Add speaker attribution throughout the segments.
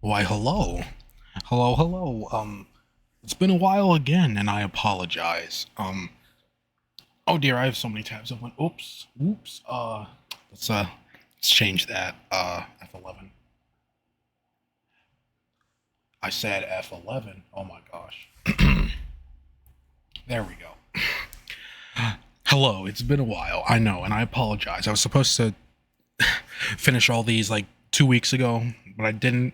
Speaker 1: Why, hello. Hello, hello. It's been a while again, and I apologize. Oh dear, I have so many tabs open. Oops, oops. Let's change that. F11. I said F11. Oh my gosh. There we go. Hello, it's been a while. I know, and I apologize. I was supposed to finish all these like 2 weeks ago, but I didn't.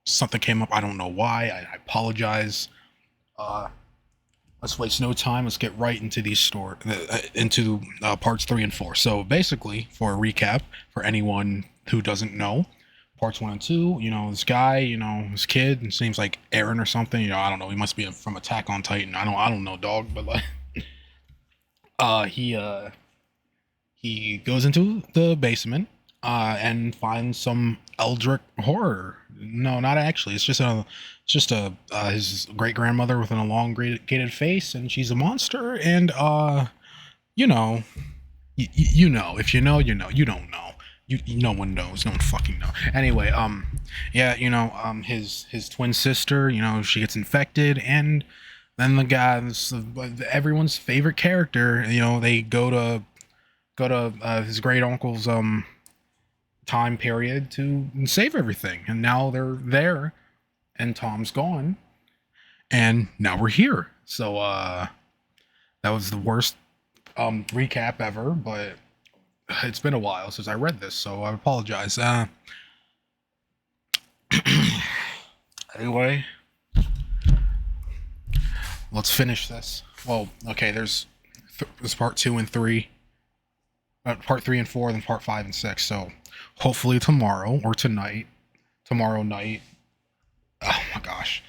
Speaker 1: Something came up. I don't know why. I apologize. Uh, let's waste no time. Let's get right into parts 3 and 4. So basically, for a recap, for anyone who doesn't know, parts 1 and 2. This guy, this kid, it seems like Aaron or something. I don't know. He must be from Attack on Titan. I don't know, dog. But like, uh, he uh, he goes into the basement, and finds some eldritch horror. No, not actually. It's just a his great grandmother with an elongated face, and she's a monster. And you know, you know. If you know, you know. You don't know. No one knows. No one fucking know. Anyway, yeah, his twin sister, she gets infected, and then the guys, everyone's favorite character, they go to his great uncle's time period to save everything, and now they're there, and Tom's gone, and now we're here. So that was the worst recap ever, but it's been a while since I read this, so I apologize. Anyway, let's finish this. Well, okay, there's part 2 and 3, part 3 and 4, then part 5 and 6. So hopefully tomorrow or tonight, tomorrow night. Oh my gosh,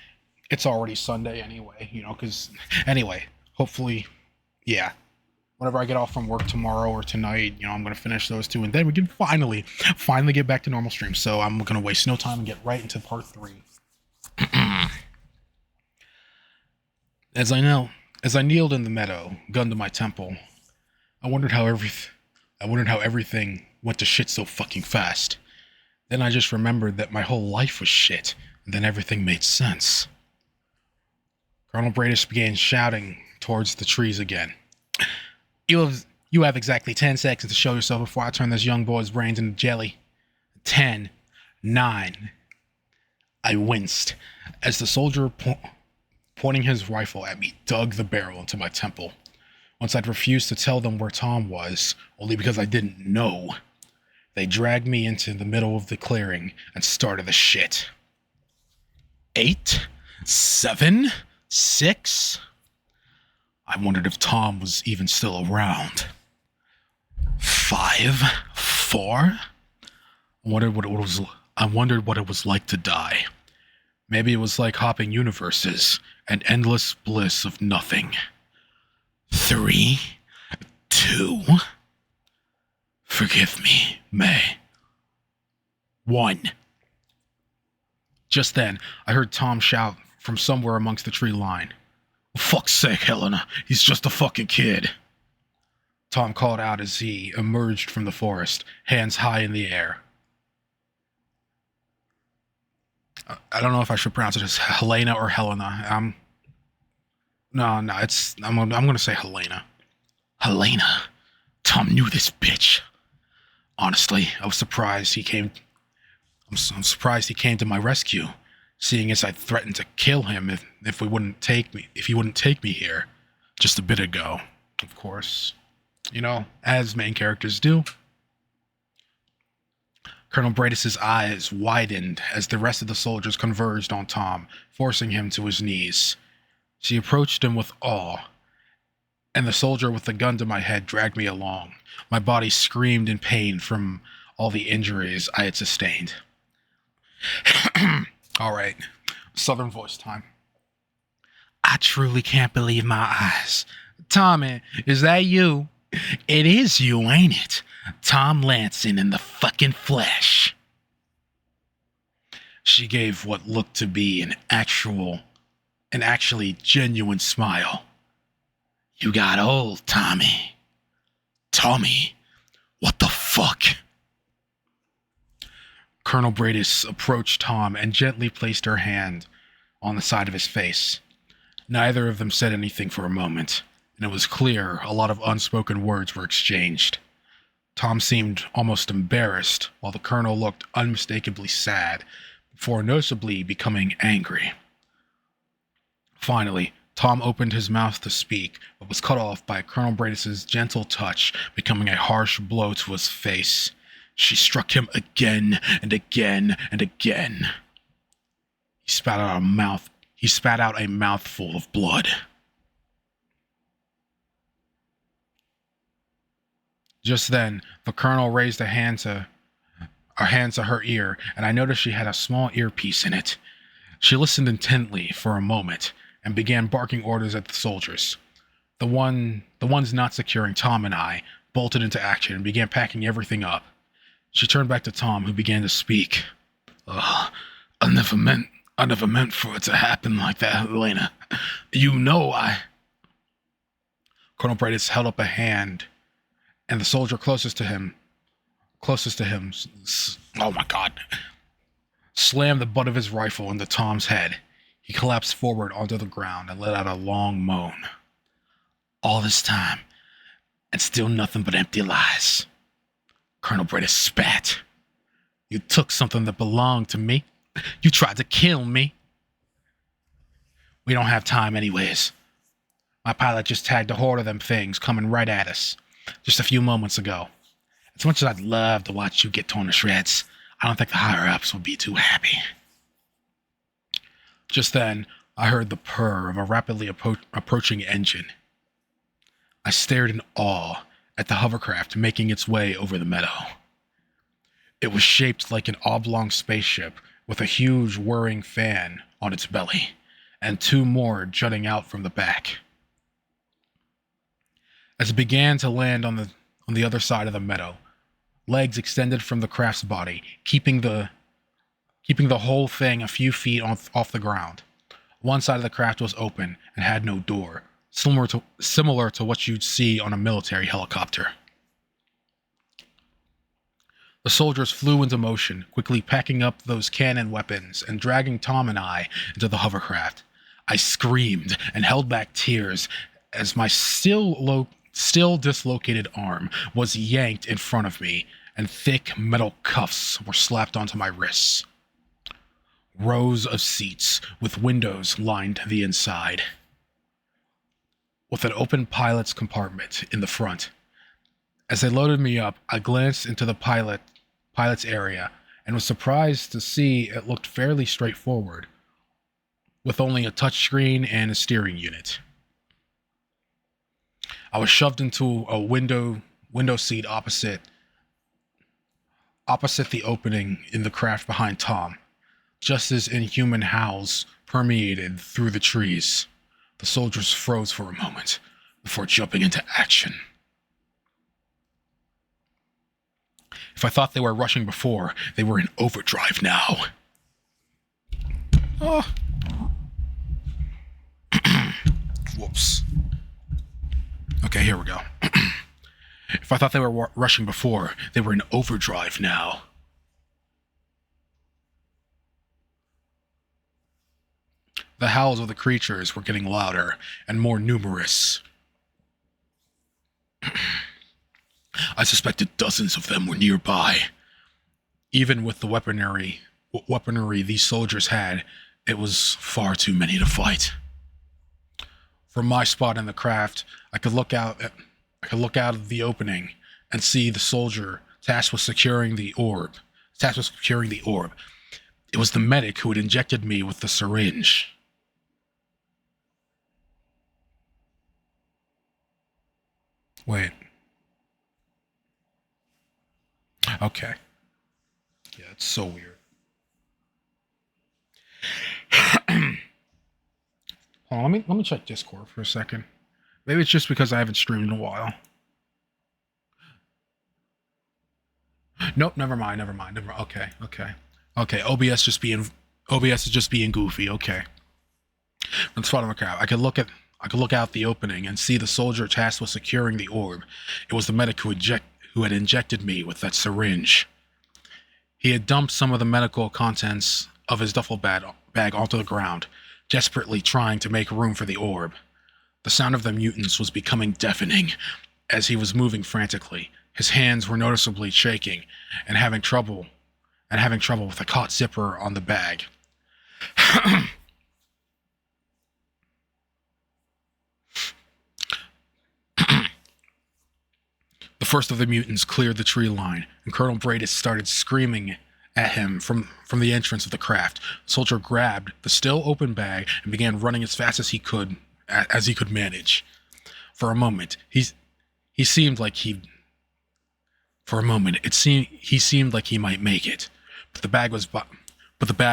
Speaker 1: it's already Sunday anyway. Because anyway, hopefully, yeah. Whenever I get off from work tomorrow or tonight, I'm gonna finish those two, and then we can finally get back to normal streams. So I'm gonna waste no time and get right into part 3. As I know, as I kneeled in the meadow, gun to my temple, I wondered how every, I wondered how everything went to shit so fucking fast. Then I just remembered that my whole life was shit, and then everything made sense. Colonel Bradis began shouting towards the trees again. You have exactly 10 seconds to show yourself before I turn this young boy's brains into jelly. 10, 9. I winced as the soldier pointing his rifle at me dug the barrel into my temple. Once I'd refused to tell them where Tom was, only because I didn't know, they dragged me into the middle of the clearing and started the shit. 8, 7, 6. I wondered if Tom was even still around. 5, 4. I wondered what it was like to die. Maybe it was like hopping universes, an endless bliss of nothing. 3, 2. Forgive me, May. 1. Just then, I heard Tom shout from somewhere amongst the tree line. Fuck's sake, Helena, he's just a fucking kid. Tom called out as he emerged from the forest, hands high in the air. I don't know if I should pronounce it as Helena or Helena. No, I'm gonna say Helena. Helena. Tom knew this bitch. Honestly, I was surprised he came. I'm surprised he came to my rescue, seeing as I threatened to kill him if he wouldn't take me here, just a bit ago. Of course, as main characters do. Colonel Bradis' eyes widened as the rest of the soldiers converged on Tom, forcing him to his knees. She approached him with awe, and the soldier with the gun to my head dragged me along. My body screamed in pain from all the injuries I had sustained. All right, Southern voice time. I truly can't believe my eyes. Tommy, is that you? It is you, ain't it? Tom Lanson in the fucking flesh. She gave what looked to be an actually genuine smile. You got old, Tommy. Tommy, what the fuck? Colonel Bradis approached Tom and gently placed her hand on the side of his face. Neither of them said anything for a moment, and it was clear a lot of unspoken words were exchanged. Tom seemed almost embarrassed, while the colonel looked unmistakably sad, before noticeably becoming angry. Finally, Tom opened his mouth to speak, but was cut off by Colonel Bradis' gentle touch, becoming a harsh blow to his face. She struck him again and again and again. He spat out a mouthful of blood. Just then, the colonel raised a hand to her ear, and I noticed she had a small earpiece in it. She listened intently for a moment and began barking orders at the soldiers. The ones not securing Tom and I bolted into action and began packing everything up. She turned back to Tom, who began to speak. I never meant for it to happen like that, Elena. You know I... Colonel Bradis held up a hand, and the soldier closest to him, oh my God, slammed the butt of his rifle into Tom's head. He collapsed forward onto the ground and let out a long moan. All this time, and still nothing but empty lies. Colonel Bradis spat. You took something that belonged to me. You tried to kill me. We don't have time anyways. My pilot just tagged a horde of them things coming right at us just a few moments ago. As much as I'd love to watch you get torn to shreds, I don't think the higher-ups would be too happy. Just then, I heard the purr of a rapidly approaching engine. I stared in awe at the hovercraft making its way over the meadow. It was shaped like an oblong spaceship with a huge whirring fan on its belly, and two more jutting out from the back. As it began to land on the other side of the meadow, legs extended from the craft's body, keeping the whole thing a few feet off the ground. One side of the craft was open and had no door, similar to what you'd see on a military helicopter. The soldiers flew into motion, quickly packing up those cannon weapons and dragging Tom and I into the hovercraft. I screamed and held back tears as my still dislocated arm was yanked in front of me and thick metal cuffs were slapped onto my wrists. Rows of seats with windows lined the inside, with an open pilot's compartment in the front. As they loaded me up, I glanced into the pilot's area and was surprised to see it looked fairly straightforward, with only a touchscreen and a steering unit. I was shoved into a window seat opposite the opening in the craft behind Tom. Just as inhuman howls permeated through the trees, the soldiers froze for a moment before jumping into action. If I thought they were rushing before, they were in overdrive now. Oh. Whoops. Okay, here we go. If I thought they were rushing before, they were in overdrive now. The howls of the creatures were getting louder and more numerous. I suspected dozens of them were nearby. Even with the weaponry these soldiers had, it was far too many to fight. From my spot in the craft, I could look out of the opening and see the soldier tasked with securing the orb. It was the medic who had injected me with the syringe. Wait. Okay. Yeah, it's so weird. Hold on, let me check Discord for a second. Maybe it's just because I haven't streamed in a while. Nope, never mind. Okay. OBS is just being goofy. Okay. Let's follow the crowd. I could look out the opening and see the soldier tasked with securing the orb. It was the medic who had injected me with that syringe. He had dumped some of the medical contents of his duffel bag onto the ground, desperately trying to make room for the orb. The sound of the mutants was becoming deafening as he was moving frantically. His hands were noticeably shaking and having trouble with the caught zipper on the bag. The first of the mutants cleared the tree line, and Colonel Bradis started screaming at him from the entrance of the craft. The soldier grabbed the still open bag and began running as fast as he could manage. For a moment, he seemed like he seemed like he might make it, but the bag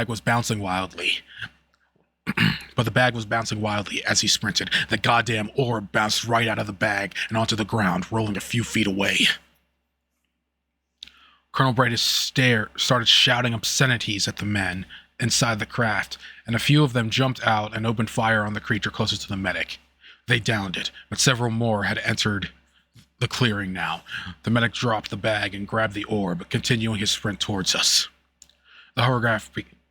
Speaker 1: was bouncing wildly. But the bag was bouncing wildly as he sprinted. The goddamn orb bounced right out of the bag and onto the ground, rolling a few feet away. Colonel Bradis started shouting obscenities at the men inside the craft, and a few of them jumped out and opened fire on the creature closest to the medic. They downed it, but several more had entered the clearing now. The medic dropped the bag and grabbed the orb, continuing his sprint towards us. The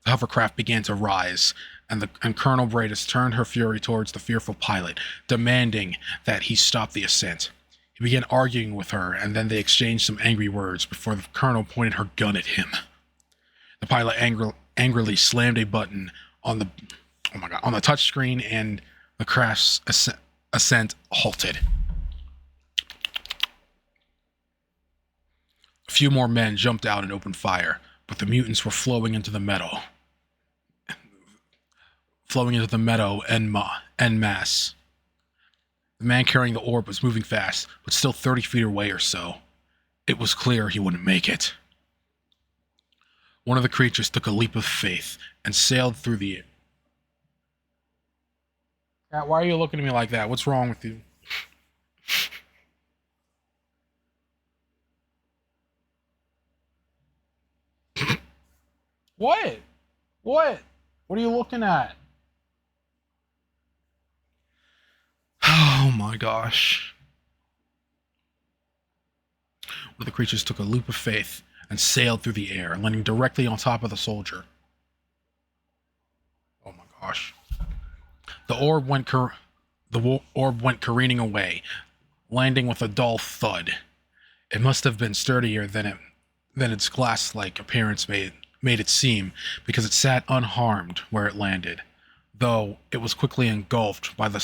Speaker 1: hovercraft began to rise, and Colonel Bradis turned her fury towards the fearful pilot, demanding that he stop the ascent. He began arguing with her, and then they exchanged some angry words before the colonel pointed her gun at him. The pilot angrily slammed a button on the touchscreen, and the craft's ascent halted. A few more men jumped out and opened fire, but the mutants were flowing into the meadow en masse. The man carrying the orb was moving fast, but still 30 feet away or so. It was clear he wouldn't make it. One of the creatures took a leap of faith and sailed through the air. Cat, why are you looking at me like that? What's wrong with you? What? What? What are you looking at? Oh my gosh. One of the creatures took a leap of faith and sailed through the air, landing directly on top of the soldier. Oh my gosh. The orb went careening away, landing with a dull thud. It must have been sturdier than its glass-like appearance made it seem, because it sat unharmed where it landed, though it was quickly engulfed by the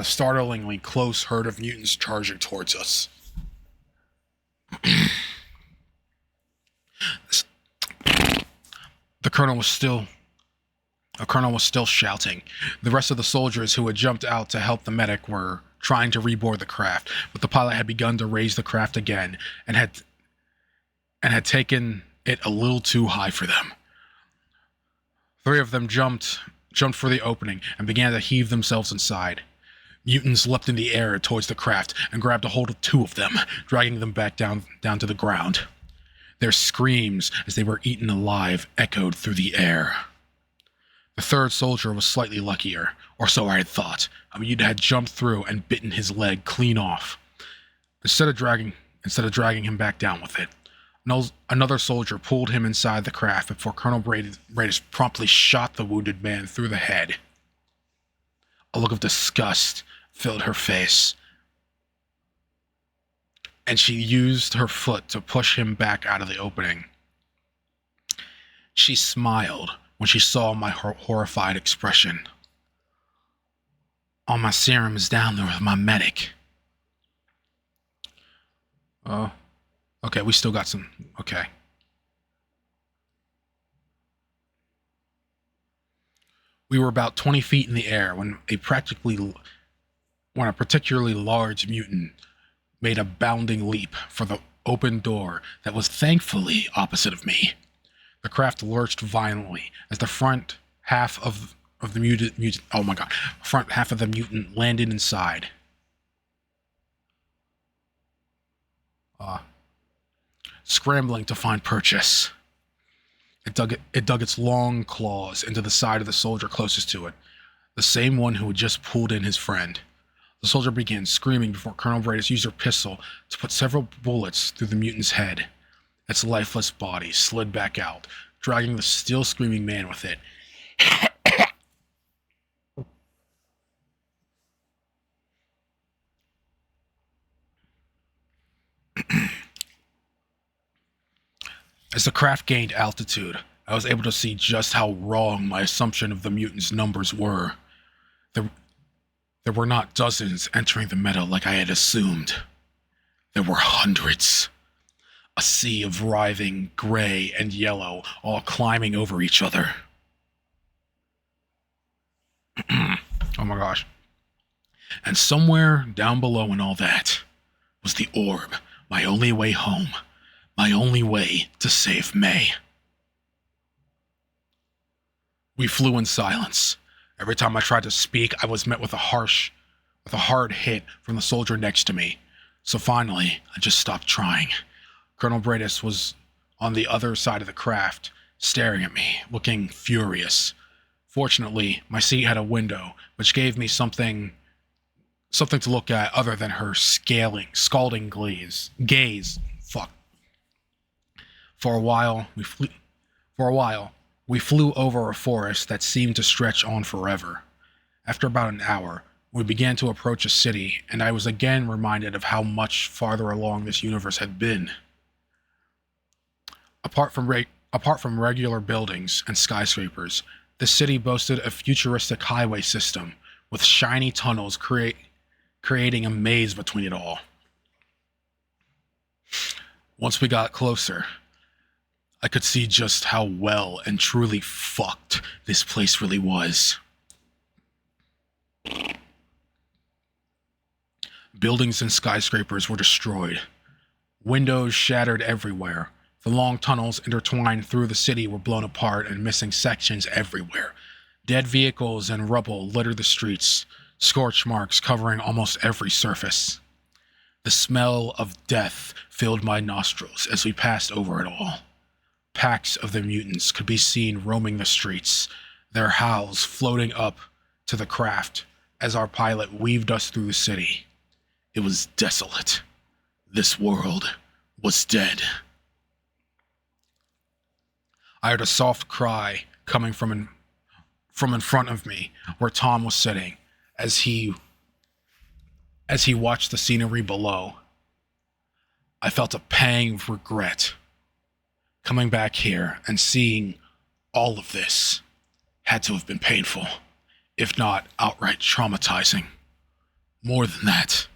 Speaker 1: startlingly close herd of mutants charging towards us. The colonel was still shouting. The rest of the soldiers who had jumped out to help the medic were trying to reboard the craft, but the pilot had begun to raise the craft again and had taken it a little too high for them. 3 of them jumped for the opening and began to heave themselves inside. Mutants leapt in the air towards the craft and grabbed a hold of 2 of them, dragging them back down to the ground. Their screams as they were eaten alive echoed through the air. The 3rd soldier was slightly luckier, or so I had thought. A mutant had jumped through and bitten his leg clean off. Instead of dragging him back down with it, another soldier pulled him inside the craft before Colonel Bradis promptly shot the wounded man through the head. A look of disgust filled her face, and she used her foot to push him back out of the opening. She smiled when she saw my horrified expression. All my serum is down there with my medic. Okay, we still got some. Okay. We were about 20 feet in the air when a particularly large mutant made a bounding leap for the open door that was thankfully opposite of me. The craft lurched violently as the front half of the mutant landed inside. Scrambling to find purchase. It dug its long claws into the side of the soldier closest to it, the same one who had just pulled in his friend. The soldier began screaming before Colonel Bradis used her pistol to put several bullets through the mutant's head. Its lifeless body slid back out, dragging the still screaming man with it. As the craft gained altitude, I was able to see just how wrong my assumption of the mutants' numbers were. There were not dozens entering the meadow like I had assumed. There were hundreds. A sea of writhing gray and yellow, all climbing over each other. Oh my gosh. And somewhere down below in all that was the orb, my only way home, my only way to save May. We flew in silence. Every time I tried to speak, I was met with a hard hit from the soldier next to me. So finally, I just stopped trying. Colonel Bradis was on the other side of the craft, staring at me, looking furious. Fortunately, my seat had a window, which gave me something to look at other than her scalding gaze. Fuck. For a while, we flew over a forest that seemed to stretch on forever. After about an hour, we began to approach a city, and I was again reminded of how much farther along this universe had been. Apart from regular buildings and skyscrapers, the city boasted a futuristic highway system with shiny tunnels creating a maze between it all. Once we got closer, I could see just how well and truly fucked this place really was. Buildings and skyscrapers were destroyed. Windows shattered everywhere. The long tunnels intertwined through the city were blown apart and missing sections everywhere. Dead vehicles and rubble littered the streets, scorch marks covering almost every surface. The smell of death filled my nostrils as we passed over it all. Packs of the mutants could be seen roaming the streets, their howls floating up to the craft as our pilot weaved us through the city. It was desolate. This world was dead. I heard a soft cry coming from in front of me, where Tom was sitting, as he watched the scenery below. I felt a pang of regret. Coming back here and seeing all of this had to have been painful, if not outright traumatizing. More than that,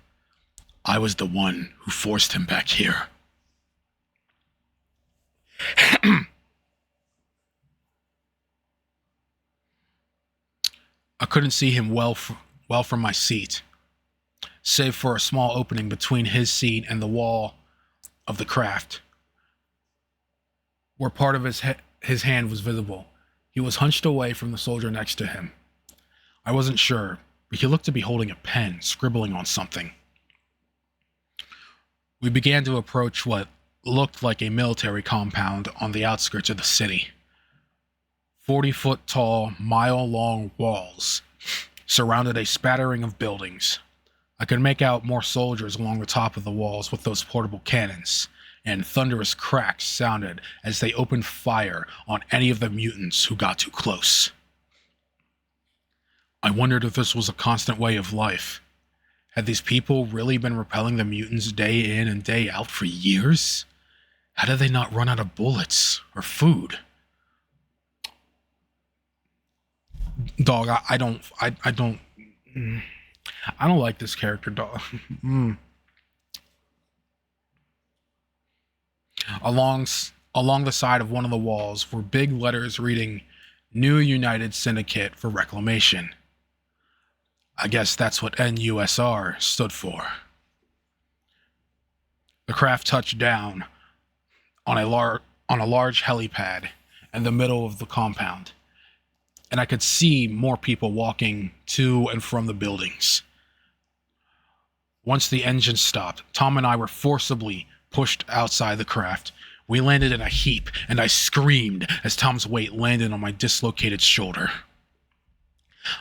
Speaker 1: I was the one who forced him back here. I couldn't see him well from my seat, save for a small opening between his seat and the wall of the craft, where part of his hand was visible. He was hunched away from the soldier next to him. I wasn't sure, but he looked to be holding a pen, scribbling on something. We began to approach what looked like a military compound on the outskirts of the city. 40-foot-tall, mile-long walls surrounded a spattering of buildings. I could make out more soldiers along the top of the walls with those portable cannons, and thunderous cracks sounded as they opened fire on any of the mutants who got too close. I wondered if this was a constant way of life. Had these people really been repelling the mutants day in and day out for years? How did they not run out of bullets or food? Dog, I don't like this character, dog. Along the side of one of the walls were big letters reading New United Syndicate for Reclamation. I guess that's what NUSR stood for. The craft touched down on a large helipad in the middle of the compound, and I could see more people walking to and from the buildings. Once the engine stopped, Tom and I were forcibly pushed outside the craft. We landed in a heap, and I screamed as Tom's weight landed on my dislocated shoulder.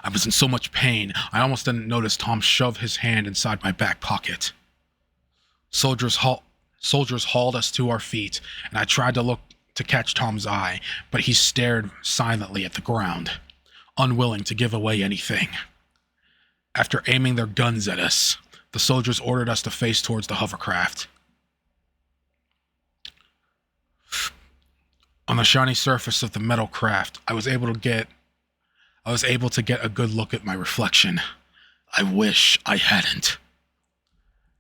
Speaker 1: I was in so much pain, I almost didn't notice Tom shove his hand inside my back pocket. Soldiers hauled us to our feet, and I tried to look to catch Tom's eye, but he stared silently at the ground, unwilling to give away anything. After aiming their guns at us, the soldiers ordered us to face towards the hovercraft. On the shiny surface of the metal craft, I was able to get a good look at my reflection. I wish I hadn't.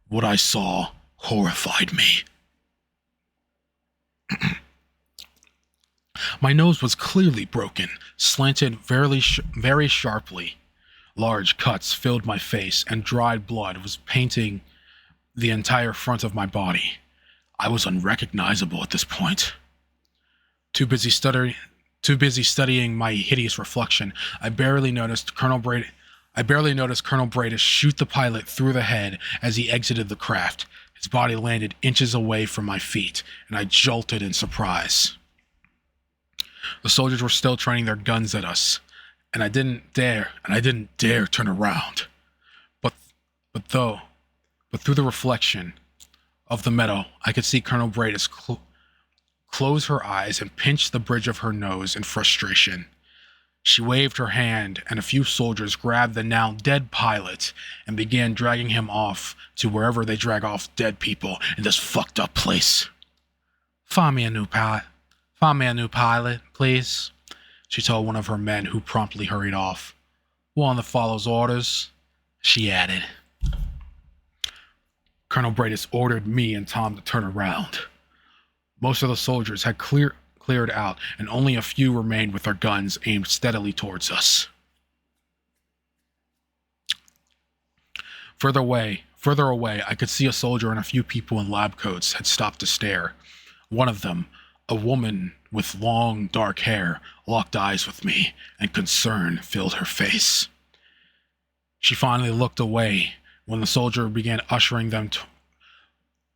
Speaker 1: What I saw horrified me. My nose was clearly broken, slanted very sharply. Large cuts filled my face, and dried blood was painting the entire front of my body. I was unrecognizable at this point. Too busy studying my hideous reflection, I barely noticed Colonel Bradis shoot the pilot through the head as he exited the craft. His body landed inches away from my feet, and I jolted in surprise. The soldiers were still training their guns at us, and I didn't dare turn around. But through the reflection of the metal, I could see Colonel Bradis close her eyes and pinch the bridge of her nose in frustration. She waved her hand, and a few soldiers grabbed the now dead pilot and began dragging him off to wherever they drag off dead people in this fucked up place. Find me a new pilot, please, she told one of her men, who promptly hurried off. One that follows orders, she added. Colonel Bradis ordered me and Tom to turn around. Most of the soldiers had cleared out, and only a few remained with their guns aimed steadily towards us. Further away, I could see a soldier and a few people in lab coats had stopped to stare. One of them, a woman with long, dark hair, locked eyes with me, and concern filled her face. She finally looked away when the soldier began ushering them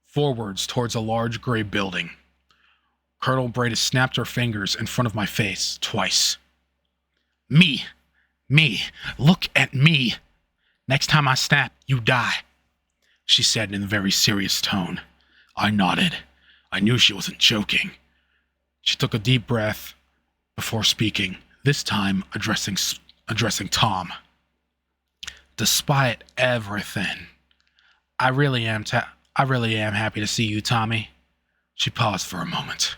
Speaker 1: forwards towards a large gray building. Colonel Bradis snapped her fingers in front of my face twice. Me, look at me. Next time I snap, you die, she said in a very serious tone. I nodded. I knew she wasn't joking. She took a deep breath before speaking, this time addressing Tom. Despite everything, I really am happy to see you, Tommy. She paused for a moment.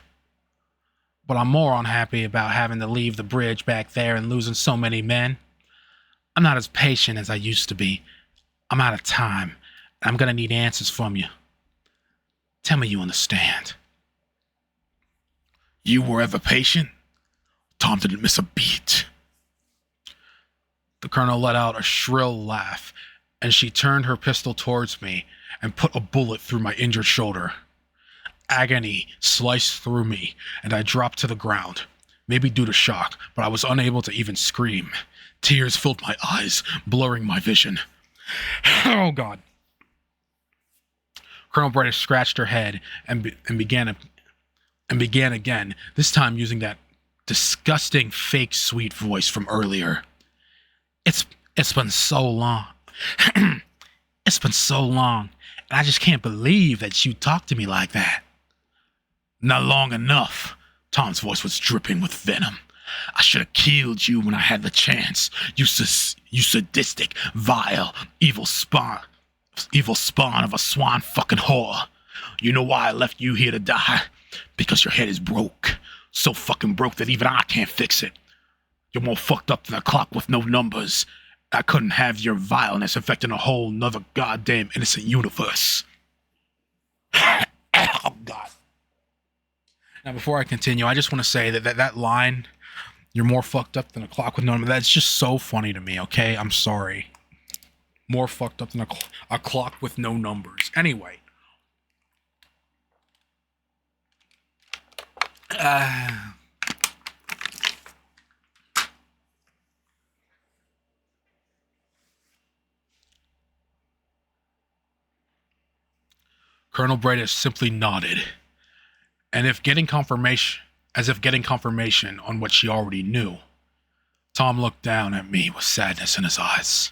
Speaker 1: But I'm more unhappy about having to leave the bridge back there and losing so many men. I'm not as patient as I used to be. I'm out of time, and I'm gonna need answers from you. Tell me you understand. You were ever patient? Tom didn't miss a beat. The colonel let out a shrill laugh, and she turned her pistol towards me and put a bullet through my injured shoulder. Agony sliced through me, and I dropped to the ground, maybe due to shock, but I was unable to even scream. Tears filled my eyes, blurring my vision. Oh, God. Colonel Bradis scratched her head and began again, this time using that disgusting fake sweet voice from earlier. It's been so long. It's been so long, and I just can't believe that you talked to me like that. Not long enough. Tom's voice was dripping with venom. I should have killed you when I had the chance. You sadistic, vile, evil spawn of a swan fucking whore. You know why I left you here to die? Because your head is broke. So fucking broke that even I can't fix it. You're more fucked up than a clock with no numbers. I couldn't have your vileness affecting a whole nother goddamn innocent universe. Oh, God. Now, before I continue, I just want to say that line, you're more fucked up than a clock with no numbers, that's just so funny to me, okay? I'm sorry. More fucked up than a clock with no numbers. Anyway. Colonel Bradis simply nodded, as if getting confirmation on what she already knew. Tom looked down at me with sadness in his eyes.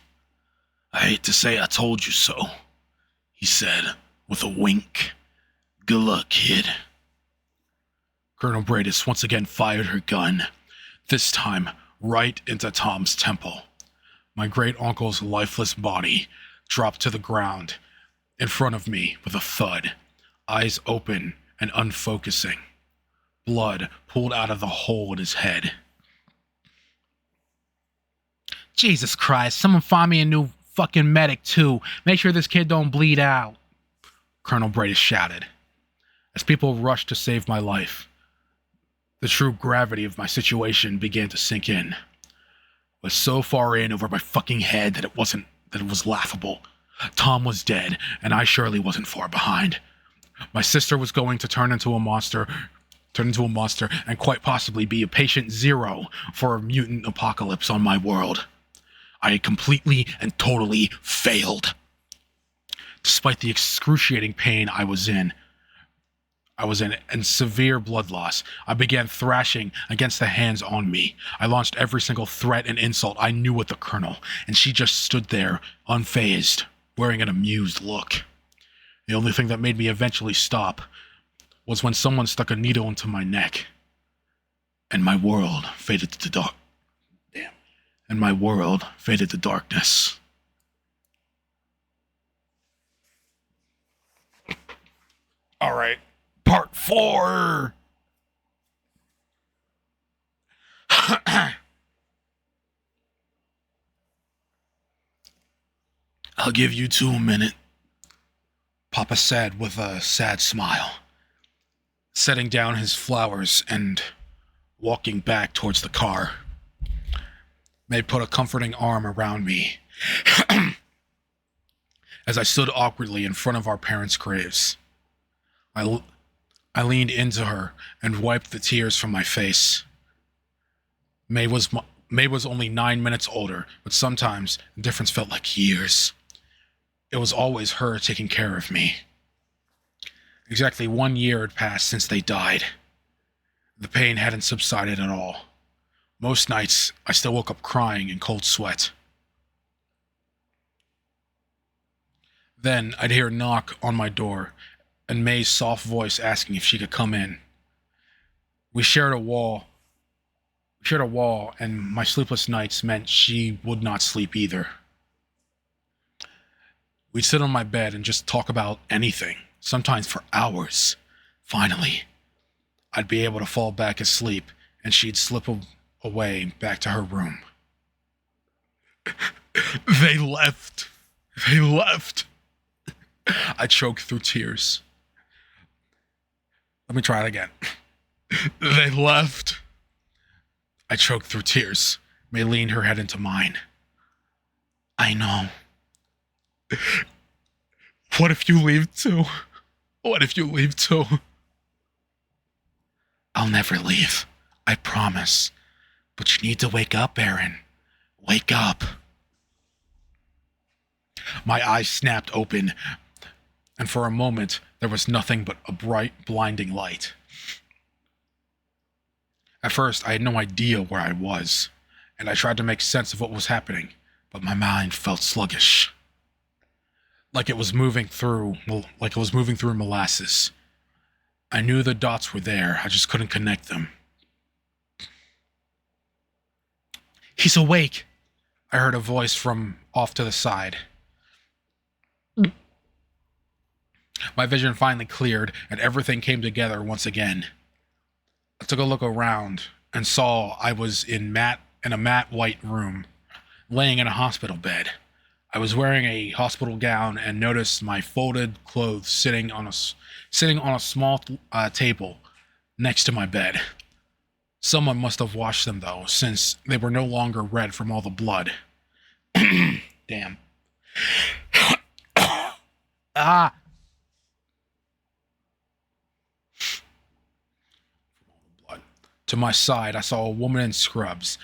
Speaker 1: "I hate to say I told you so," he said with a wink. "Good luck, kid." Colonel Bradis once again fired her gun, this time right into Tom's temple. My great-uncle's lifeless body dropped to the ground in front of me with a thud, eyes open and unfocusing. Blood pooled out of the hole in his head. "Jesus Christ, someone find me a new fucking medic too. Make sure this kid don't bleed out," Colonel Bradis shouted. As people rushed to save my life, the true gravity of my situation began to sink in. I was so far in over my fucking head that it was laughable. Tom was dead, and I surely wasn't far behind. My sister was going to turn into a monster, and quite possibly be a patient zero for a mutant apocalypse on my world. I had completely and totally failed. Despite the excruciating pain I was in and severe blood loss, I began thrashing against the hands on me. I launched every single threat and insult I knew at the Colonel, and she just stood there, unfazed, wearing an amused look. The only thing that made me eventually stop was when someone stuck a needle into my neck, and my world faded to darkness. All right. Part 4. "I'll give you 2 a minute," Papa said with a sad smile, setting down his flowers and walking back towards the car. May put a comforting arm around me as I stood awkwardly in front of our parents' graves. I leaned into her and wiped the tears from my face. May was only 9 minutes older, but sometimes the difference felt like years. It was always her taking care of me. Exactly 1 year had passed since they died. The pain hadn't subsided at all. Most nights, I still woke up crying in cold sweat. Then I'd hear a knock on my door, and May's soft voice asking if she could come in. We shared a wall, and my sleepless nights meant she would not sleep either. We'd sit on my bed and just talk about anything, sometimes for hours. Finally, I'd be able to fall back asleep, and she'd slip away back to her room. They left. I choked through tears. Let me try it again. They left. I choked through tears. May leaned her head into mine. "I know." What if you leave too? "I'll never leave. I promise. But you need to wake up, Aaron. Wake up." My eyes snapped open, and for a moment, there was nothing but a bright, blinding light. At first, I had no idea where I was, and I tried to make sense of what was happening, but my mind felt sluggish. Like it was moving through molasses. I knew the dots were there, I just couldn't connect them. "He's awake," I heard a voice from off to the side. My vision finally cleared, and everything came together once again. I took a look around and saw I was in a matte white room, laying in a hospital bed. I was wearing a hospital gown and noticed my folded clothes sitting on a small table next to my bed. Someone must have washed them, though, since they were no longer red from all the blood. Damn. Ah! To my side, I saw a woman in scrubs,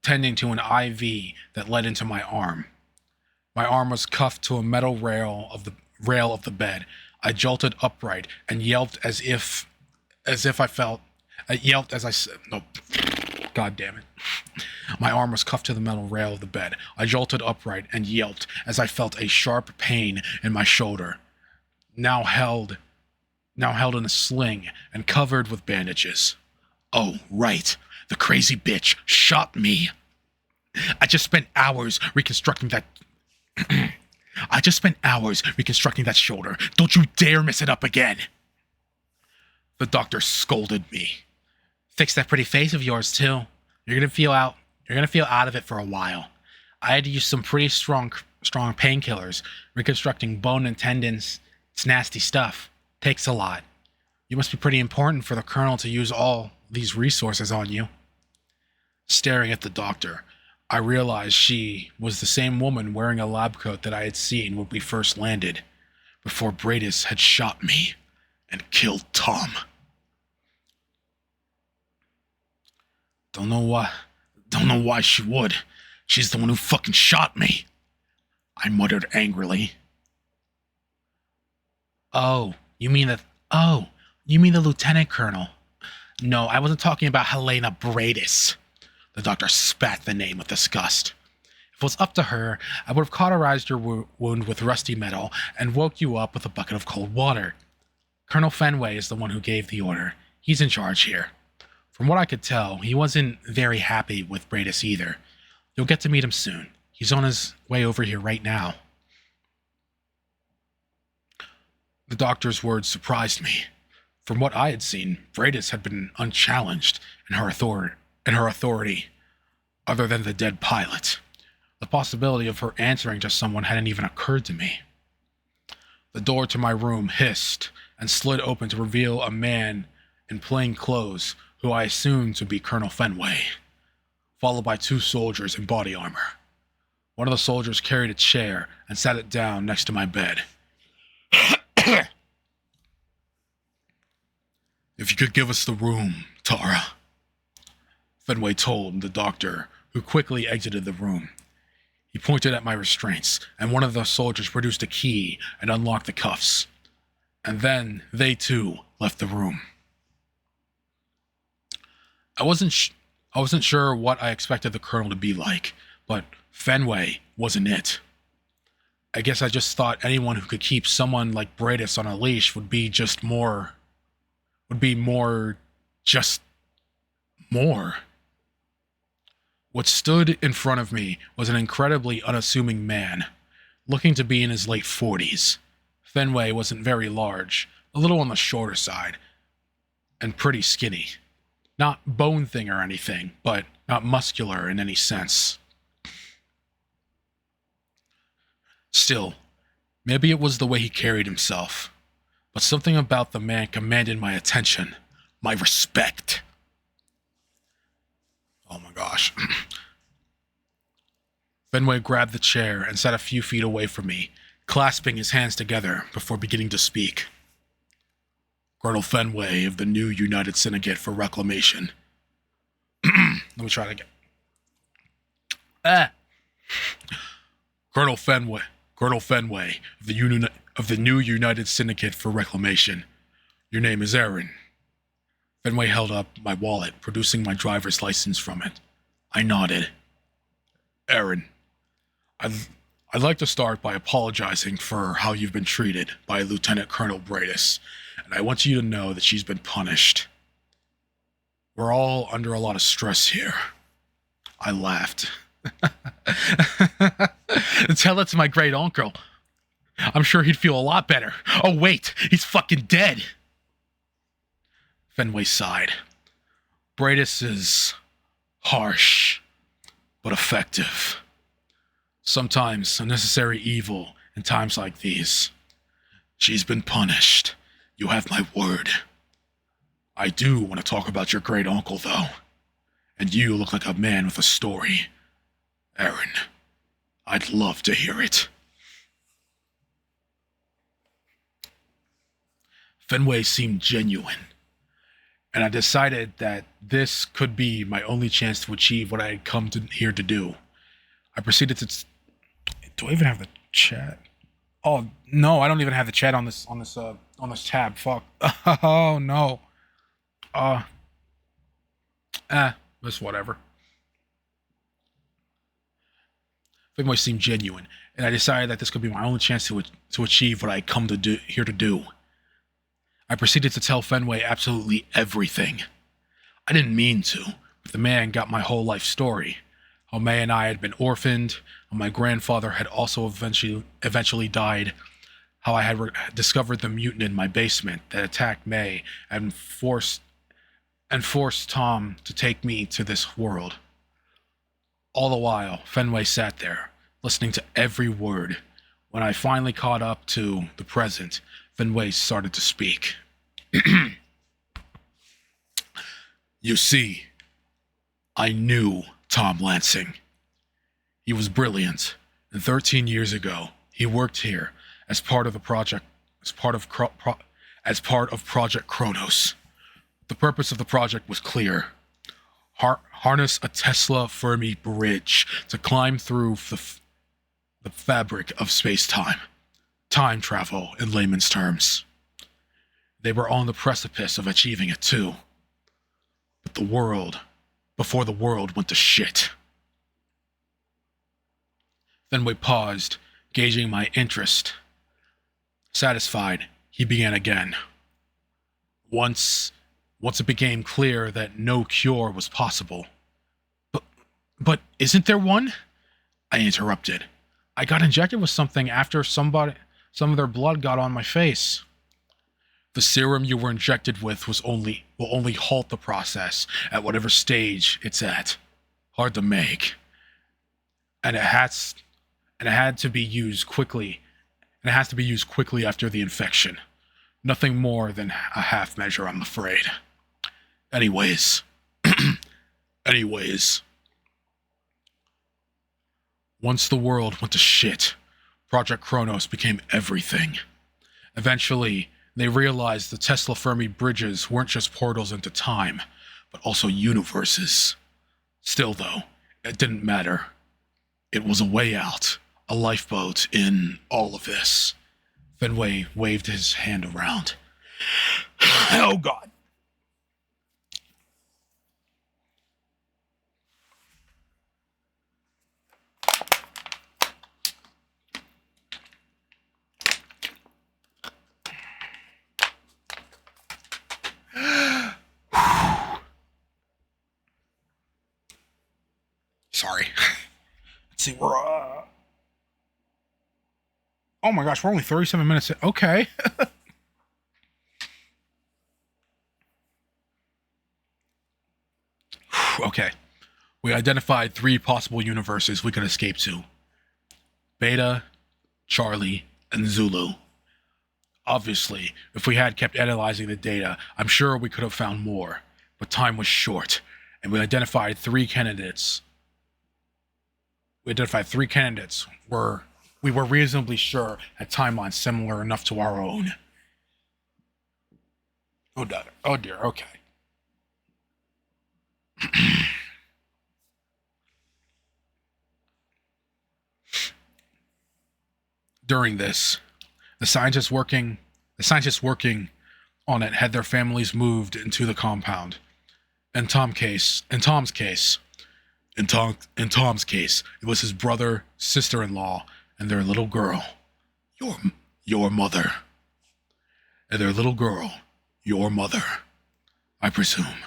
Speaker 1: tending to an IV that led into my arm. My arm was cuffed to a metal rail of the bed. I jolted upright and yelped as I God damn it. My arm was cuffed to the metal rail of the bed. I jolted upright and yelped as I felt a sharp pain in my shoulder, now held in a sling and covered with bandages. Oh, right. The crazy bitch shot me. I just spent hours reconstructing that shoulder. Don't you dare mess it up again. The doctor scolded me. Fix that pretty face of yours too. You're gonna feel out of it for a while. I had to use some pretty strong painkillers, reconstructing bone and tendons. It's nasty stuff. Takes a lot. You must be pretty important for the colonel to use all these resources on you. Staring at the doctor, I realized she was the same woman wearing a lab coat that I had seen when we first landed, before Bradis had shot me and killed Tom. Don't know why she would. She's the one who fucking shot me, I muttered angrily. Oh, you mean the lieutenant colonel? No, I wasn't talking about Helena Bradis. The doctor spat the name with disgust. If it was up to her, I would have cauterized your wound with rusty metal and woke you up with a bucket of cold water. Colonel Fenway is the one who gave the order. He's in charge here. From what I could tell, he wasn't very happy with Bradis either. You'll get to meet him soon. He's on his way over here right now. The doctor's words surprised me. From what I had seen, Bradis had been unchallenged in her authority, other than the dead pilot. The possibility of her answering to someone hadn't even occurred to me. The door to my room hissed and slid open to reveal a man in plain clothes who I assumed to be Colonel Fenway, followed by 2 soldiers in body armor. One of the soldiers carried a chair and sat it down next to my bed. If you could give us the room, Tara, Fenway told the doctor, who quickly exited the room. He pointed at my restraints, and one of the soldiers produced a key and unlocked the cuffs. And then they too left the room. I wasn't sure what I expected the colonel to be like, but Fenway wasn't it. I guess I just thought anyone who could keep someone like Bradis on a leash would be more. What stood in front of me was an incredibly unassuming man, looking to be in his late 40s. Fenway wasn't very large, a little on the shorter side, and pretty skinny. Not bone thing or anything, but not muscular in any sense. Still, maybe it was the way he carried himself, but something about the man commanded my attention, my respect. Oh my gosh. Fenway grabbed the chair and sat a few feet away from me, clasping his hands together before beginning to speak. Colonel Fenway of the new United Syndicate for Reclamation. Let me try that again. Colonel Fenway of the new United Syndicate for Reclamation. Your name is Aaron. Fenway held up my wallet, producing my driver's license from it. I nodded. Aaron, I'd like to start by apologizing for how you've been treated by Lieutenant Colonel Bradis, and I want you to know that she's been punished. We're all under a lot of stress here. I laughed. Tell it to my great uncle. I'm sure he'd feel a lot better. Oh wait, he's fucking dead. Fenway sighed. Bradis is harsh, but effective. Sometimes a necessary evil in times like these. She's been punished. You have my word. I do want to talk about your great uncle, though. And you look like a man with a story. Aaron, I'd love to hear it. Fenway seemed genuine, and I decided that this could be my only chance to achieve what I had come here to do. I proceeded to... Do I even have the chat? Oh, no, I don't even have the chat on this tab. Fuck. Oh, no. That's whatever. Fenway seemed genuine, and I decided that this could be my only chance to achieve what I had come here to do. I proceeded to tell Fenway absolutely everything. I didn't mean to, but the man got my whole life story. How May and I had been orphaned, how my grandfather had also eventually died, how I had discovered the mutant in my basement that attacked May and forced Tom to take me to this world. All the while, Fenway sat there, listening to every word. When I finally caught up to the present, Fenway started to speak. You see, I knew Tom Lansing. He was brilliant, and 13 years ago, he worked here as part of the project, as part of Project Kronos. The purpose of the project was clear. Harness a Tesla Fermi bridge to climb through the fabric of space-time. Time travel, in layman's terms. They were on the precipice of achieving it, too. But before the world went to shit. Fenway paused, gauging my interest. Satisfied, he began again. Once it became clear that no cure was possible. But isn't there one? I interrupted. I got injected with something after some of their blood got on my face. The serum you were injected with will only halt the process at whatever stage it's at. Hard to make. And it has to be used quickly. And it has to be used quickly after the infection. Nothing more than a half measure, I'm afraid. Anyways. Once the world went to shit, Project Kronos became everything. Eventually, they realized the Tesla Fermi bridges weren't just portals into time, but also universes. Still, though, it didn't matter. It was a way out, a lifeboat in all of this. Fenway waved his hand around. Oh, God. Sorry. Let's see, oh my gosh, we're only 37 minutes in. Okay. Okay. We identified 3 possible universes we could escape to. Beta, Charlie, and Zulu. Obviously, if we had kept analyzing the data, I'm sure we could have found more. But time was short, and we identified 3 candidates. We were reasonably sure had timelines similar enough to our own. Oh dear, okay. During this, the scientists working on it had their families moved into the compound. In Tom's case, it was his brother, sister-in-law, and their little girl. Your mother. And their little girl, your mother, I presume.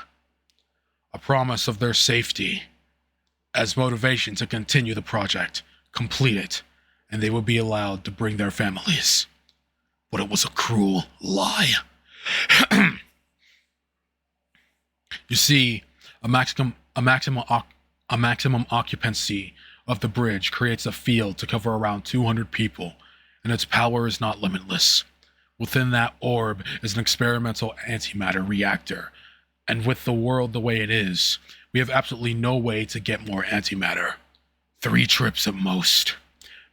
Speaker 1: A promise of their safety as motivation to continue the project, complete it, and they would be allowed to bring their families. But it was a cruel lie. You see, a maximum occupancy of the bridge creates a field to cover around 200 people, and its power is not limitless. Within that orb is an experimental antimatter reactor, and with the world the way it is, we have absolutely no way to get more antimatter. 3 trips at most.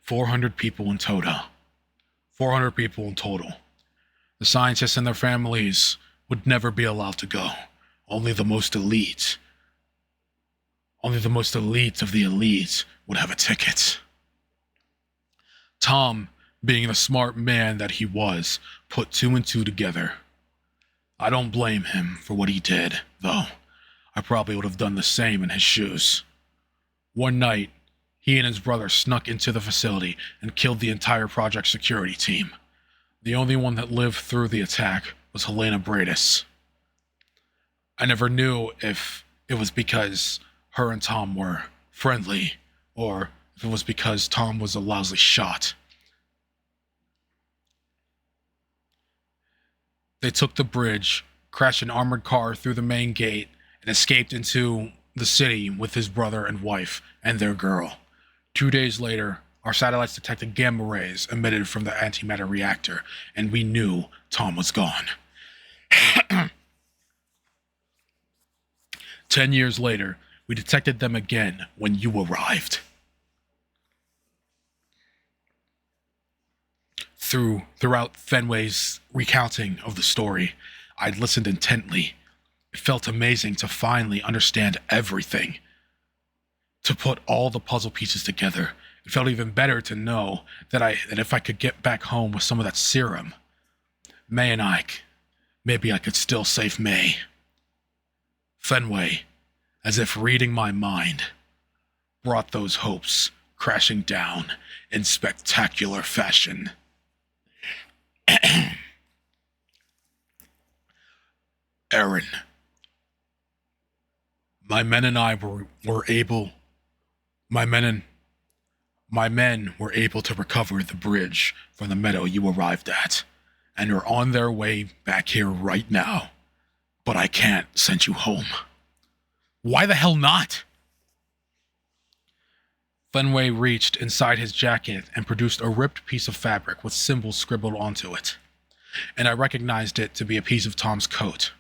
Speaker 1: 400 people in total. The scientists and their families would never be allowed to go. Only the most elite of the elite would have a ticket. Tom, being the smart man that he was, put 2 and 2 together. I don't blame him for what he did, though. I probably would have done the same in his shoes. One night, he and his brother snuck into the facility and killed the entire project security team. The only one that lived through the attack was Helena Bradis. I never knew if it was because her and Tom were friendly, or if it was because Tom was a lousy shot. They took the bridge, crashed an armored car through the main gate, and escaped into the city with his brother and wife and their girl. 2 days later, our satellites detected gamma rays emitted from the antimatter reactor, and we knew Tom was gone. 10 years later, we detected them again when you arrived. Throughout Fenway's recounting of the story, I'd listened intently. It felt amazing to finally understand everything, to put all the puzzle pieces together. It felt even better to know that if I could get back home with some of that serum, May and maybe I could still save May. Fenway, as if reading my mind, brought those hopes crashing down in spectacular fashion. Aaron, my men were able to recover the bridge from the meadow you arrived at, and are on their way back here right now. But I can't send you home. Why the hell not? Fenway reached inside his jacket and produced a ripped piece of fabric with symbols scribbled onto it, and I recognized it to be a piece of Tom's coat.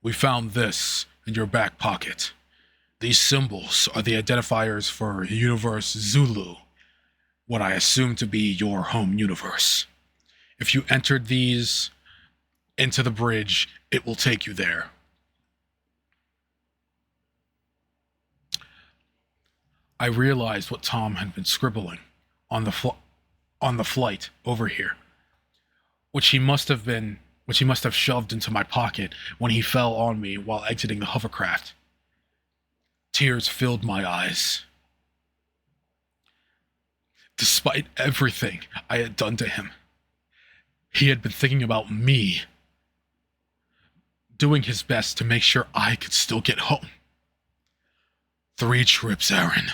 Speaker 1: We found this in your back pocket. These symbols are the identifiers for Universe Zulu, what I assume to be your home universe. If you entered these into the bridge, it will take you there. I realized what Tom had been scribbling on the flight over here, which he must have shoved into my pocket when he fell on me while exiting the hovercraft. Tears filled my eyes. Despite everything I had done to him, he had been thinking about me, doing his best to make sure I could still get home. 3 trips, Aaron.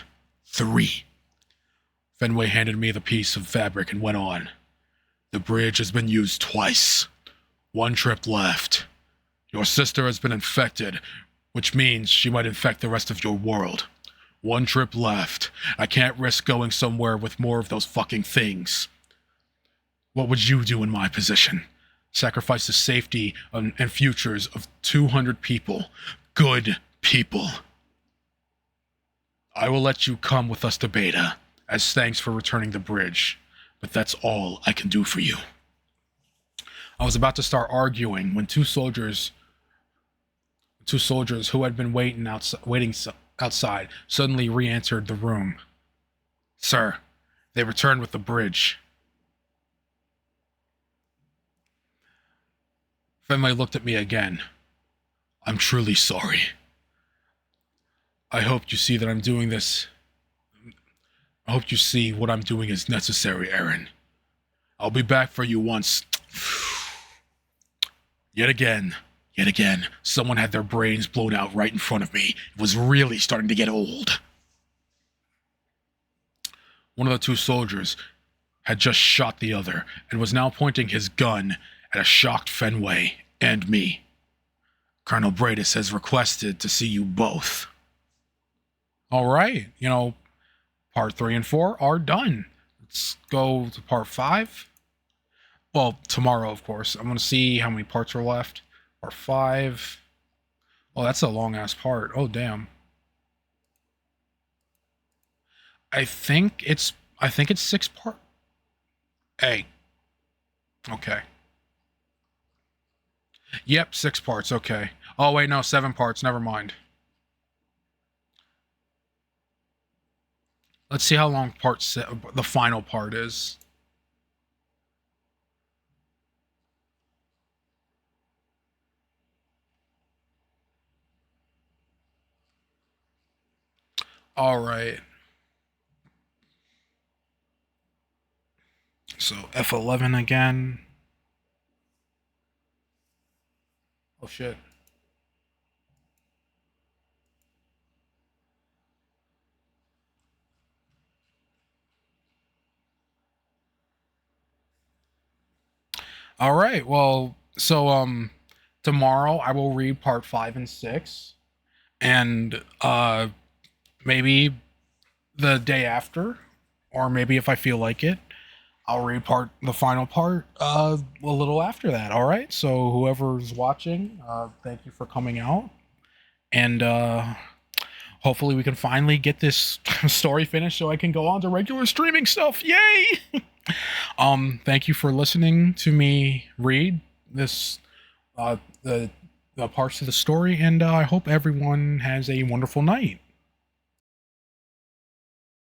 Speaker 1: 3. Fenway handed me the piece of fabric and went on. The bridge has been used twice. 1 trip left. Your sister has been infected, which means she might infect the rest of your world. 1 trip left. I can't risk going somewhere with more of those fucking things. What would you do in my position? Sacrifice the safety and futures of 200 people. Good people. I will let you come with us to Beta, as thanks for returning the bridge, but that's all I can do for you. I was about to start arguing when two soldiers who had been waiting outside suddenly re-entered the room. Sir, they returned with the bridge. Fenway looked at me again. I'm truly sorry. I hope you see what I'm doing is necessary, Aaron. I'll be back for you once. Yet again, someone had their brains blown out right in front of me. It was really starting to get old. One of the 2 soldiers had just shot the other and was now pointing his gun at a shocked Fenway and me. Colonel Bradis has requested to see you both. All right, part 3 and 4 are done. Let's go to part 5. Well, tomorrow, of course. I'm going to see how many parts are left. Part 5. Oh, that's a long-ass part. Oh, damn. I think it's 6 part. Hey. Okay. Yep, 6 parts. Okay. Oh, wait, no, 7 parts. Never mind. Let's see how long the final part is. All right. So F11 again. Oh shit. All right. Well, so tomorrow I will read part 5 and 6, and maybe the day after, or maybe if I feel like it, I'll read the final part a little after that. All right. So whoever's watching, thank you for coming out, and hopefully we can finally get this story finished so I can go on to regular streaming stuff. Yay! Thank you for listening to me read this uh the the parts of the story, and I hope everyone has a wonderful night.